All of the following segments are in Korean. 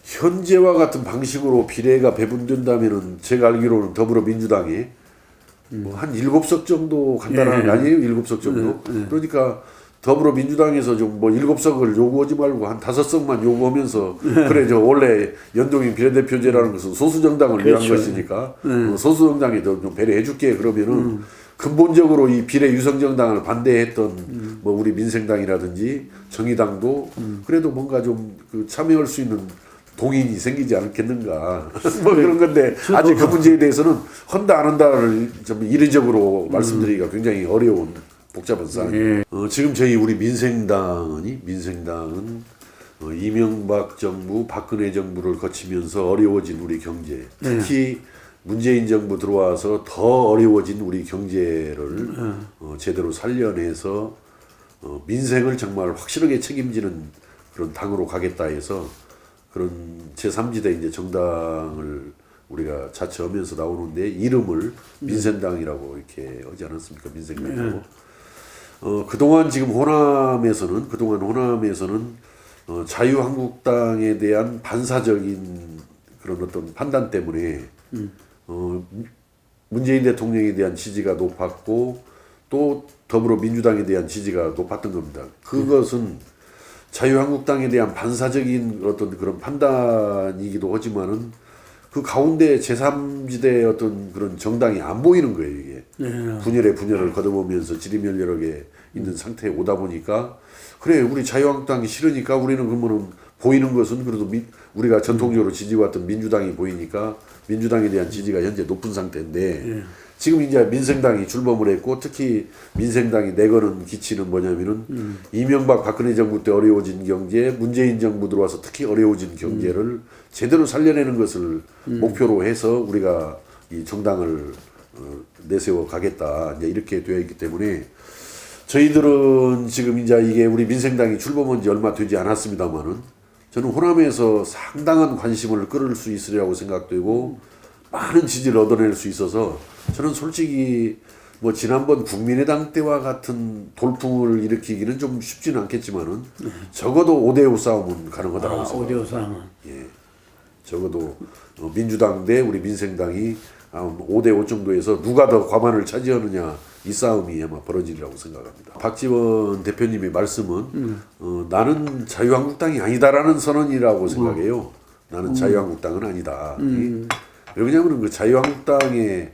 현재와 같은 방식으로 비례가 배분된다면은 제가 알기로는 더불어민주당이 뭐 한 7석 정도 간다는 거 아니에요? 7석 정도. 그러니까 더불어민주당에서 좀 뭐 7석을 요구하지 말고 한 5석만 요구하면서 그래 저 원래 연동형 비례대표제라는 것은 소수정당을 위한 그렇죠. 것이니까 소수정당에 더 좀 배려해줄게 그러면은 근본적으로 이 비례 유성정당을 반대했던 뭐 우리 민생당이라든지 정의당도 그래도 뭔가 좀 그 참여할 수 있는 동인이 생기지 않겠는가 뭐 그런 건데 아직 그 문제에 대해서는 헌다 안 헌다를 좀 이례적으로 말씀드리기가 굉장히 어려운 복잡한 상황. 지금 저희 우리 민생당은 이명박 정부, 박근혜 정부를 거치면서 어려워진 우리 경제, 특히 문재인 정부 들어와서 더 어려워진 우리 경제를 제대로 살려내서 민생을 정말 확실하게 책임지는 그런 당으로 가겠다 해서 그런 제3지대 이제 정당을 우리가 자처하면서 나오는데 이름을 민생당이라고 이렇게 하지 않았습니까? 민생당이라고. 그동안 지금 호남에서는 자유한국당에 대한 반사적인 그런 어떤 판단 때문에 문재인 대통령에 대한 지지가 높았고 또 더불어민주당에 대한 지지가 높았던 겁니다. 그것은 자유한국당에 대한 반사적인 어떤 그런 판단이기도 하지만은 그 가운데 제3지대 어떤 그런 정당이 안 보이는 거예요, 이게. 분열에 분열을 거듭오면서 지리멸렬하게 있는 상태에 오다 보니까 그래, 우리 자유한국당이 싫으니까 우리는 그러면은 보이는 것은 그래도 우리가 전통적으로 지지해왔던 민주당이 보이니까 민주당에 대한 지지가 현재 높은 상태인데 지금 이제 민생당이 출범을 했고 특히 민생당이 내거는 기치는 뭐냐면은 이명박 박근혜 정부 때 어려워진 경제, 문재인 정부 들어와서 특히 어려워진 경제를 제대로 살려내는 것을 목표로 해서 우리가 이 정당을 내세워 가겠다 이제 이렇게 되어 있기 때문에 저희들은 지금 이제 이게 우리 민생당이 출범한 지 얼마 되지 않았습니다만은 저는 호남에서 상당한 관심을 끌을 수 있으리라고 생각되고 많은 지지를 얻어낼 수 있어서 저는 솔직히 뭐 지난번 국민의당 때와 같은 돌풍을 일으키기는 좀 쉽지는 않겠지만은 적어도 5대5 싸움은 가능하다고 생각합니다. 5대5 싸움은. 예. 적어도 민주당 대 우리 민생당이 5대5 정도에서 누가 더 과반을 차지하느냐 이 싸움이 아마 벌어지리라고 생각합니다. 박지원 대표님의 말씀은 나는 자유한국당이 아니다라는 선언이라고 생각해요. 나는 자유한국당은 아니다. 왜냐하면 그 자유한국당에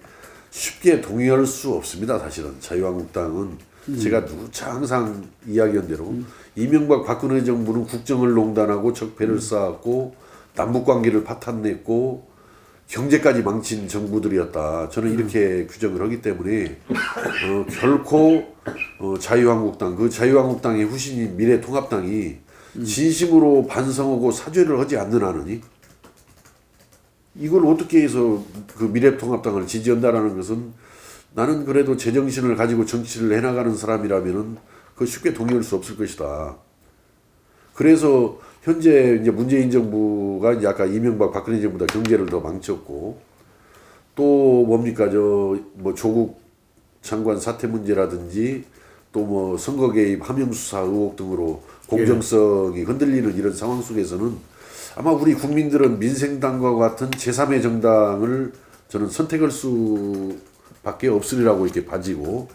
쉽게 동의할 수 없습니다. 사실은 자유한국당은 제가 누차 항상 이야기한 대로 이명박 박근혜 정부는 국정을 농단하고 적폐를 쌓았고 남북관계를 파탄냈고 경제까지 망친 정부들이었다. 저는 이렇게 규정을 하기 때문에 결코 자유한국당, 그 자유한국당의 후신인 미래통합당이 진심으로 반성하고 사죄를 하지 않는 한은 이걸 어떻게 해서 그 미래통합당을 지지한다라는 것은 나는 그래도 제정신을 가지고 정치를 해나가는 사람이라면은 그 쉽게 동의할 수 없을 것이다. 그래서 현재 이제 문재인 정부가 이제 아까 이명박 박근혜 정부보다 경제를 더 망쳤고 또 뭡니까 뭐 조국 장관 사퇴 문제라든지 또 뭐 선거 개입 함영 수사 의혹 등으로 공정성이 흔들리는 이런 상황 속에서는 아마 우리 국민들은 민생당과 같은 제3의 정당을 저는 선택할 수밖에 없으리라고 이렇게 봐지고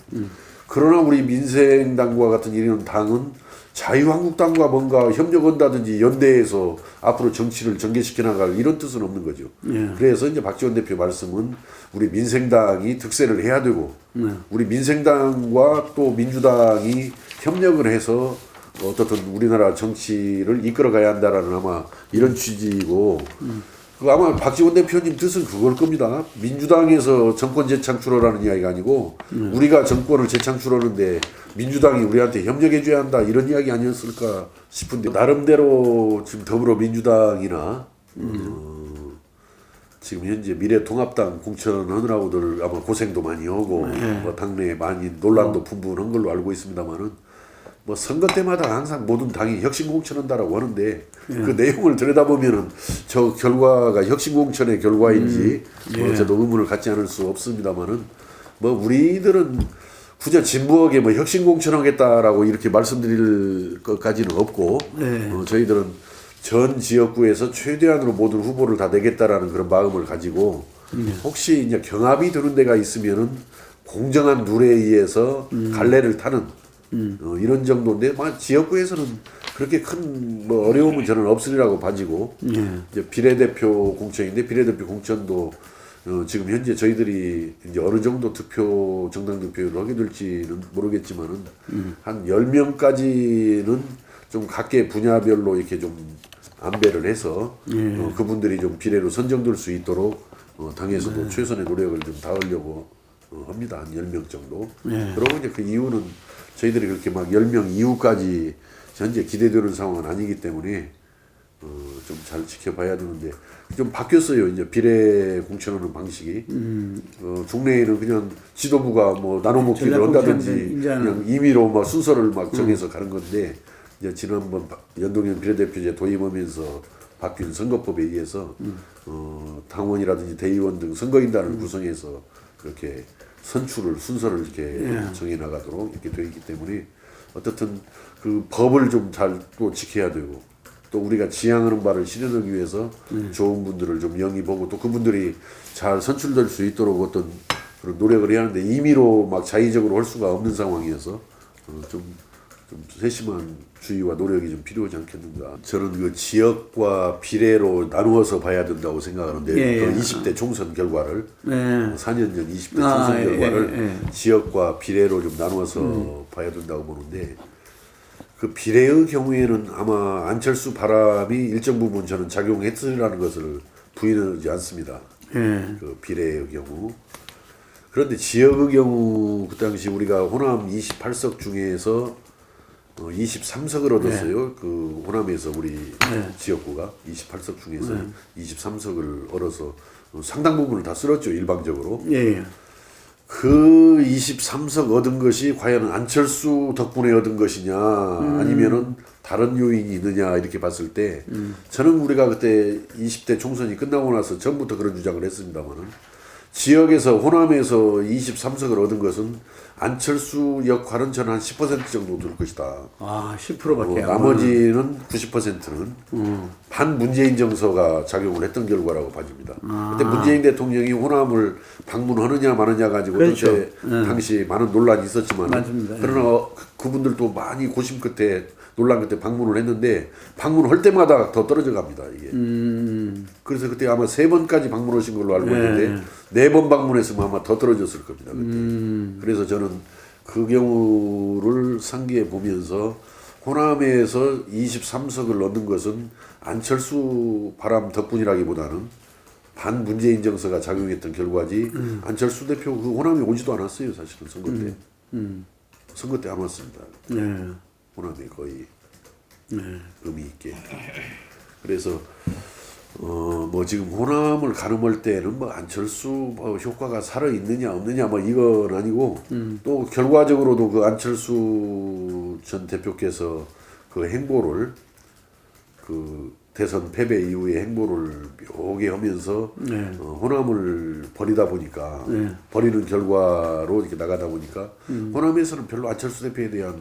그러나 우리 민생당과 같은 이런 당은 자유한국당과 뭔가 협력한다든지 연대해서 앞으로 정치를 전개시켜 나갈 이런 뜻은 없는 거죠. 그래서 이제 박지원 대표 말씀은 우리 민생당이 득세를 해야 되고 우리 민생당과 또 민주당이 협력을 해서 어떻든 우리나라 정치를 이끌어가야 한다라는 아마 이런 취지이고 아마 박지원 대표님 뜻은 그걸 겁니다. 민주당에서 정권 재창출하라는 이야기가 아니고 우리가 정권을 재창출하는데 민주당이 우리한테 협력해줘야 한다 이런 이야기 아니었을까 싶은데 나름대로 지금 더불어민주당이나 지금 현재 미래통합당 공천하느라고들 아마 고생도 많이 하고 뭐 당내에 많이 논란도 분분한 걸로 알고 있습니다만은 뭐 선거 때마다 항상 모든 당이 혁신공천한다라고 하는데 그 내용을 들여다보면은 저 결과가 혁신공천의 결과인지 저도 의문을 갖지 않을 수 없습니다만은 뭐 우리들은 굳이 진부하게 뭐 혁신공천하겠다라고 이렇게 말씀드릴 것까지는 없고 저희들은 전 지역구에서 최대한으로 모든 후보를 다 내겠다라는 그런 마음을 가지고 혹시 이제 경합이 드는 데가 있으면은 공정한 룰에 의해서 갈래를 타는 이런 정도인데 지역구에서는 그렇게 큰 뭐 어려움은 저는 없으리라고 봐지고 이제 비례대표 공천인데 비례대표 공천도 지금 현재 저희들이 이제 어느 정도 정당 득표율을 하게 될지는 모르겠지만은 한 10명까지는 좀 각계 분야별로 이렇게 좀 안배를 해서 그분들이 좀 비례로 선정될 수 있도록 당에서도 최선의 노력을 좀 다하려고 합니다. 한 10명 정도. 그러고 이제 그 이유는 저희들이 그렇게 막 10명 이후까지 현재 기대되는 상황은 아니기 때문에 좀 잘 지켜봐야 되는데 좀 바뀌었어요. 이제 비례 공천하는 방식이 종래에는 그냥 지도부가 뭐 나눠먹기를 한다든지 그냥 임의로 막 순서를 막 정해서 가는 건데 이제 지난번 연동형 비례대표제 도입하면서 바뀐 선거법에 의해서 당원이라든지 대의원 등 선거인단을 구성해서 그렇게 순서를 이렇게 정해 나가도록 이렇게 되어 있기 때문에 어떻든 그 법을 좀 잘 또 지켜야 되고 또 우리가 지향하는 바를 실현하기 위해서 좋은 분들을 좀 영입하고 또 그분들이 잘 선출될 수 있도록 어떤 그런 노력을 해야 하는데 임의로 막 자의적으로 할 수가 없는 상황이어서 좀 세심한 주의와 노력이 좀 필요하지 않겠는가. 저는 그 지역과 비례로 나누어서 봐야 된다고 생각하는데 그 20대 총선 결과를 4년 전 20대 총선 결과를 지역과 비례로 좀 나누어서 봐야 된다고 보는데 그 비례의 경우에는 아마 안철수 바람이 일정 부분 저는 작용했으리라는 것을 부인하지 않습니다. 그 비례의 경우. 그런데 지역의 경우 그 당시 우리가 호남 28석 중에서 23석을 얻었어요. 그 호남에서 우리 지역구가 28석 중에서 23석을 얻어서 상당 부분을 다 쓸었죠. 일방적으로. 그 23석 얻은 것이 과연 안철수 덕분에 얻은 것이냐 아니면은 다른 요인이 있느냐 이렇게 봤을 때 저는 우리가 그때 20대 총선이 끝나고 나서 전부터 그런 주장을 했습니다만은 지역에서 호남에서 23석을 얻은 것은 안철수 역할은 저는 한 10% 정도 될 것이다. 10%밖에 나머지는 90%는 반문재인 정서가 작용을 했던 결과라고 봐집니다. 그때 문재인 대통령이 호남을 방문하느냐 마느냐 가지고 그렇죠. 그때 당시 많은 논란이 있었지만 맞습니다. 그러나 그분들도 많이 고심 끝에 논란 끝에 방문을 했는데 방문할 때마다 더 떨어져 갑니다. 이게. 그래서 그때 아마 3번까지 방문하신 걸로 알고 있는데 4번 방문했으면 아마 더 떨어졌을 겁니다. 그때. 그래서 저는 그 경우를 상기해 보면서 호남에서 23석을 얻는 것은 안철수 바람 덕분이라기보다는 반문재인 정서가 작용했던 결과지 안철수 대표 그 호남에 오지도 않았어요. 사실은 선거 때. 선거 때 안 왔습니다. 호남에 거의 의미 있게. 그래서 뭐 지금 호남을 가늠할 때는 뭐 안철수 뭐 효과가 살아 있느냐 없느냐 뭐 이건 아니고 또 결과적으로도 그 안철수 전 대표께서 그 행보를 그 대선 패배 이후의 행보를 묘하게 하면서 호남을 버리다 보니까 버리는 결과로 이렇게 나가다 보니까 호남에서는 별로 안철수 대표에 대한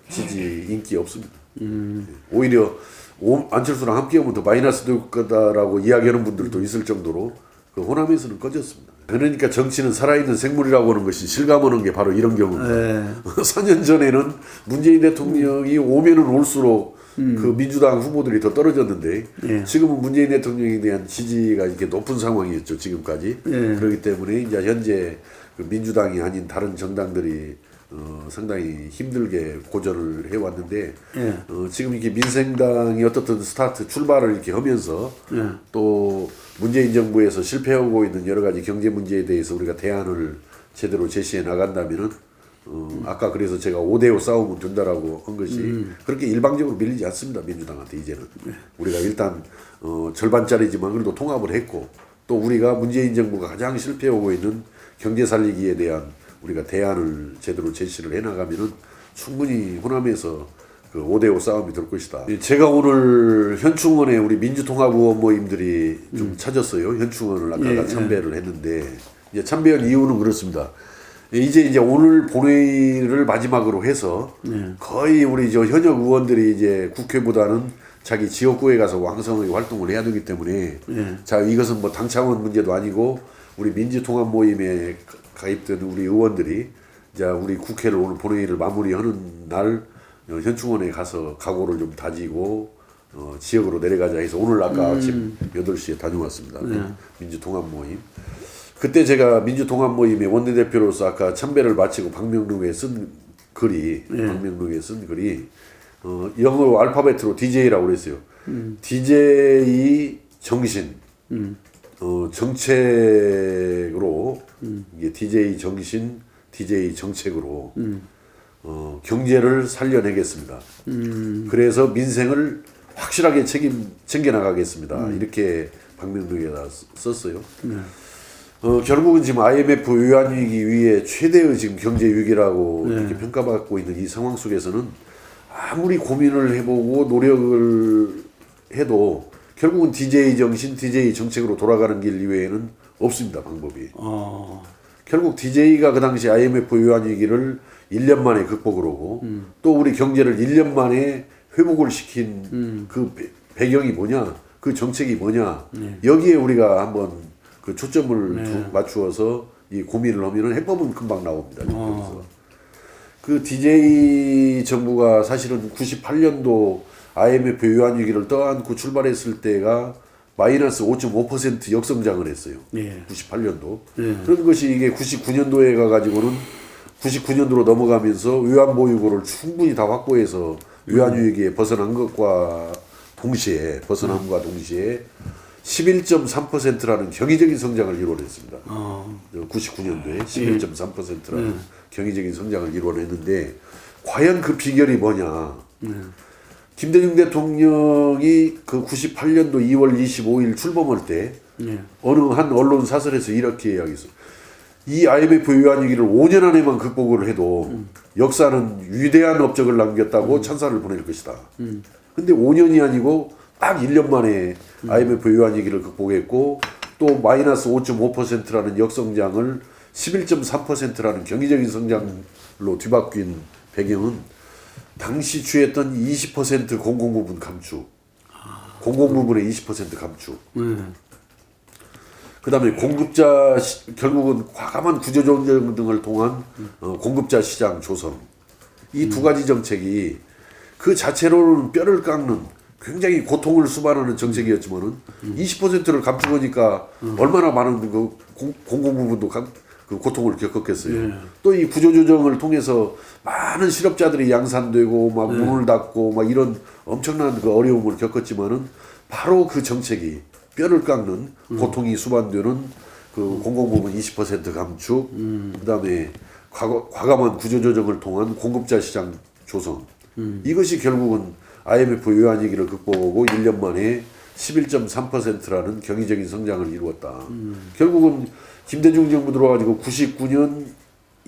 지지 인기 없습니다. 오히려 안철수랑 함께하면 더 마이너스 될 거다라고 이야기하는 분들도 있을 정도로 그 호남에서는 꺼졌습니다. 그러니까 정치는 살아있는 생물이라고 하는 것이 실감하는 게 바로 이런 경우입니다. 4년 전에는 문재인 대통령이 오면은 올수록 그 민주당 후보들이 더 떨어졌는데 지금은 문재인 대통령에 대한 지지가 이렇게 높은 상황이었죠. 지금까지. 그렇기 때문에 이제 현재 그 민주당이 아닌 다른 정당들이 상당히 힘들게 고전을 해왔는데 지금 이렇게 민생당이 어떻든 스타트 출발을 이렇게 하면서 또 문재인 정부에서 실패하고 있는 여러 가지 경제 문제에 대해서 우리가 대안을 제대로 제시해 나간다면은 아까 그래서 제가 5대5 싸우면 된다라고 한 것이 그렇게 일방적으로 밀리지 않습니다. 민주당한테 이제는 우리가 일단 절반짜리지만 그래도 통합을 했고 또 우리가 문재인 정부가 가장 실패하고 있는 경제 살리기에 대한 우리가 대안을 제대로 제시를 해나가면은 충분히 호남에서 그 5대5 싸움이 될 것이다. 제가 오늘 현충원에 우리 민주통합 의원 모임들이 좀 찾았어요. 현충원을 아까 참배를 했는데 이제 참배한 이유는 그렇습니다. 이제 오늘 본회의를 마지막으로 해서 거의 우리 현역 의원들이 이제 국회보다는 자기 지역구에 가서 왕성하게 활동을 해야 되기 때문에 자 이것은 뭐 당 차원 문제도 아니고 우리 민주통합 모임에 가입된 우리 의원들이 이제 우리 국회를 오늘 본회의를 마무리하는 날 현충원에 가서 각오를 좀 다지고 지역으로 내려가자 해서 오늘 아까 아침 8시에 다녀왔습니다. 민주통합 모임. 그때 제가 민주통합 모임의 원내대표로서 아까 참배를 마치고 방명록에 쓴 글이 영어로 알파벳으로 DJ라고 그랬어요. DJ 정신, 정책으로 이게 DJ 정신, DJ 정책으로 경제를 살려내겠습니다. 그래서 민생을 확실하게 챙겨나가겠습니다. 이렇게 방명록에다 썼어요. 결국은 지금 IMF 외환위기 위에 최대의 지금 경제 위기라고 이렇게 평가받고 있는 이 상황 속에서는 아무리 고민을 해보고 노력을 해도 결국은 DJ 정신, DJ 정책으로 돌아가는 길 이외에는 없습니다. 방법이. 결국 DJ가 그 당시 IMF 외환위기를 1년 만에 극복을 하고 또 우리 경제를 1년 만에 회복을 시킨 그 배경이 뭐냐, 그 정책이 뭐냐, 여기에 우리가 한번 그 초점을 맞추어서 이 고민을 하면은 해법은 금방 나옵니다. 그래서 그 DJ 정부가 사실은 98년도 IMF 외환위기를 떠안고 출발했을 때가 마이너스 5.5% 역성장을 했어요. 98년도. 그런 것이 이게 99년도에 가가지고는 99년도로 넘어가면서 외환보유고를 충분히 다 확보해서 외환위기에 벗어난 것과 동시에 11.3%라는 경이적인 성장을 이뤄냈습니다. 99년도에 11.3%라는 경이적인 성장을 이뤄냈는데 과연 그 비결이 뭐냐? 김대중 대통령이 그 98년도 2월 25일 출범할 때 어느 한 언론 사설에서 이렇게 이야기했어요. 이 IMF 외환위기를 5년 안에만 극복을 해도 역사는 위대한 업적을 남겼다고 찬사를 보낼 것이다. 근데 5년이 아니고 딱 1년 만에 IMF 외환위기를 극복했고 또 마이너스 5.5%라는 역성장을 11.3%라는 경이적인 성장로 뒤바뀐 배경은 당시 취했던 20% 공공부분 감축, 공공부분의 20% 감축. 그 다음에 공급자, 결국은 과감한 구조조정 등을 통한 공급자 시장 조성. 이 두 가지 정책이 그 자체로는 뼈를 깎는 굉장히 고통을 수반하는 정책이었지만은 20%를 감축하니까 얼마나 많은 그 공공부분도 그 고통을 겪었겠어요. 또 이 구조조정을 통해서 많은 실업자들이 양산되고 막 문을 닫고 막 이런 엄청난 그 어려움을 겪었지만은 바로 그 정책이 뼈를 깎는 고통이 수반되는 그 공공부문 20% 감축, 그다음에 과감한 구조조정을 통한 공급자 시장 조성. 이것이 결국은 IMF 외환위기를 극복하고 1년 만에 11.3%라는 경이적인 성장을 이루었다. 결국은 김대중 정부 들어와가지고 99년,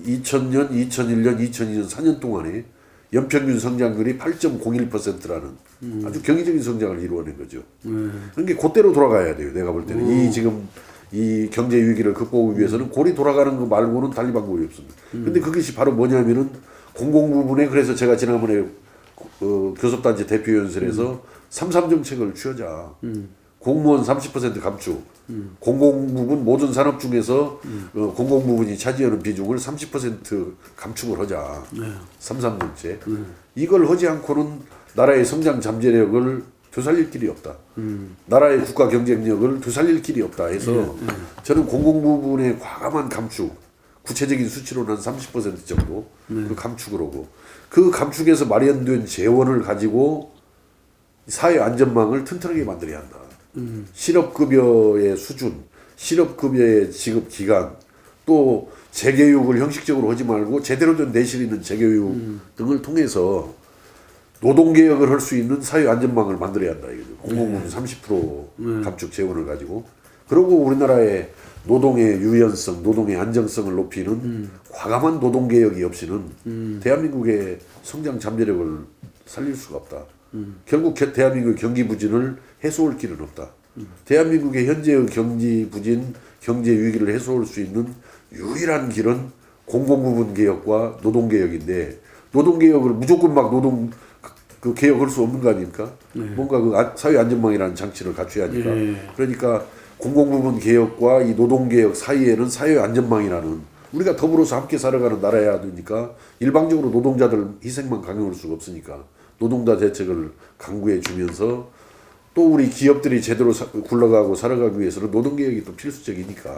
2000년, 2001년, 2002년 4년 동안에 연평균 성장률이 8.01%라는 아주 경이적인 성장을 이루어낸 거죠. 그러니까 그때로 돌아가야 돼요. 내가 볼 때는 이 지금 이 경제 위기를 극복하기 위해서는 골이 돌아가는 거 말고는 달리 방법이 없습니다. 근데 그것이 바로 뭐냐면은 공공부분에 그래서 제가 지난번에 교섭단체 대표연설에서 3.3 정책을 취하자. 공무원 30% 감축. 공공부분 모든 산업 중에서 공공부분이 차지하는 비중을 30% 감축을 하자. 3.3 정책. 이걸 하지 않고는 나라의 성장 잠재력을 되살릴 길이 없다. 나라의 국가 경쟁력을 되살릴 길이 없다 해서 저는 공공부분의 과감한 감축, 구체적인 수치로는 한 30% 정도 그 감축을 하고 그 감축에서 마련된 재원을 가지고 사회 안전망을 튼튼하게 만들어야 한다. 실업급여의 수준, 실업급여의 지급 기간, 또 재교육을 형식적으로 하지 말고 제대로 된 내실 있는 재교육 등을 통해서 노동개혁을 할 수 있는 사회 안전망을 만들어야 한다. 이거죠. 공공부문 30% 감축 재원을 가지고. 그리고 우리나라의 노동의 유연성, 노동의 안정성을 높이는 과감한 노동개혁이 없이는 대한민국의 성장 잠재력을 살릴 수가 없다. 결국 대한민국의 경기 부진을 해소할 길은 없다. 대한민국의 현재의 경기 부진, 경제 위기를 해소할 수 있는 유일한 길은 공공부문 개혁과 노동개혁인데 노동개혁을 무조건 막 그 개혁할 수 없는 거 아닙니까? 뭔가 그 사회 안전망이라는 장치를 갖춰야 하니까. 그러니까 공공부문 개혁과 이 노동개혁 사이에는 사회 안전망이라는, 우리가 더불어서 함께 살아가는 나라야 되니까 일방적으로 노동자들 희생만 강요할 수가 없으니까 노동자 대책을 강구해 주면서 또 우리 기업들이 제대로 굴러가고 살아가기 위해서는 노동개혁이 또 필수적이니까